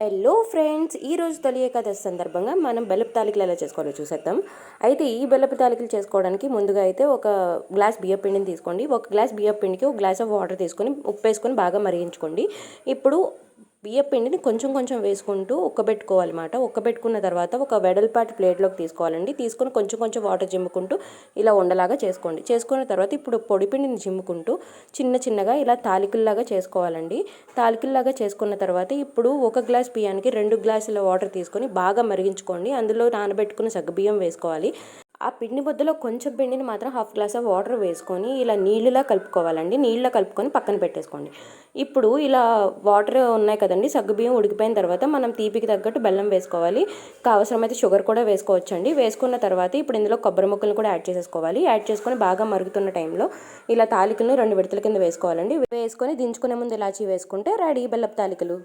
Hello friends, ఈరోజు తొలి ఏకాదశి సందర్భంగా మనం బెల్లపు తాలికలు ఎలా చేసుకోవాలో చూసేద్దాం. అయితే ఈ బెల్లపు తాలికలు చేసుకోవడానికి ముందుగా అయితే ఒక గ్లాస్ బియ్యం పిండిని తీసుకోండి. ఒక గ్లాస్ బియ్యం పిండికి ఒక గ్లాస్ ఆఫ్ వాటర్ తీసుకొని ఉప్పు వేసుకొని బాగా మరిగించుకోండి. ఇప్పుడు బియ్యం పిండిని కొంచెం కొంచెం వేసుకుంటూ ఉక్కబెట్టుకోవాలన్నమాట. ఉక్కబెట్టుకున్న తర్వాత ఒక వెడల్పాటి ప్లేట్లోకి తీసుకోవాలండి. తీసుకొని కొంచెం కొంచెం వాటర్ చిమ్ముకుంటూ ఇలా ఉండలాగా చేసుకోండి. చేసుకున్న తర్వాత ఇప్పుడు పొడి పిండిని చిమ్ముకుంటూ చిన్న చిన్నగా ఇలా తాలికల్లాగా చేసుకోవాలండి. తాలికల్లాగా చేసుకున్న తర్వాత ఇప్పుడు ఒక గ్లాస్ బియ్యానికి 2 గ్లాసుల వాటర్ తీసుకొని బాగా మరిగించుకోండి. అందులో నానబెట్టుకున్న సగ్గుబియ్యం వేసుకోవాలి. ఆ పిండి ముద్దలో కొంచెం పిండిని మాత్రం హాఫ్ గ్లాస్ ఆఫ్ వాటర్ వేసుకొని ఇలా నీళ్ళలా కలుపుకోవాలండి. నీళ్ళ కలుపుకొని పక్కన పెట్టేసుకోండి. ఇప్పుడు ఇలా వాటర్ ఉన్నాయి కదండి, సగ్గుబియ్యం ఉడికిపోయిన తర్వాత మనం తీపికి తగ్గట్టు బెల్లం వేసుకోవాలి. అవసరమైతే షుగర్ కూడా వేసుకోవచ్చండి. వేసుకున్న తర్వాత ఇప్పుడు ఇందులో కొబ్బరి ముక్కలు కూడా యాడ్ చేసేసుకోవాలి. యాడ్ చేసుకొని బాగా మరుగుతున్న టైంలో ఇలా తాలికలను 2 విడతల కింద వేసుకోవాలండి. వేసుకొని దించుకునే ముందు ఇలాచీ వేసుకుంటే రెడీ బెల్లపు తాలికలు.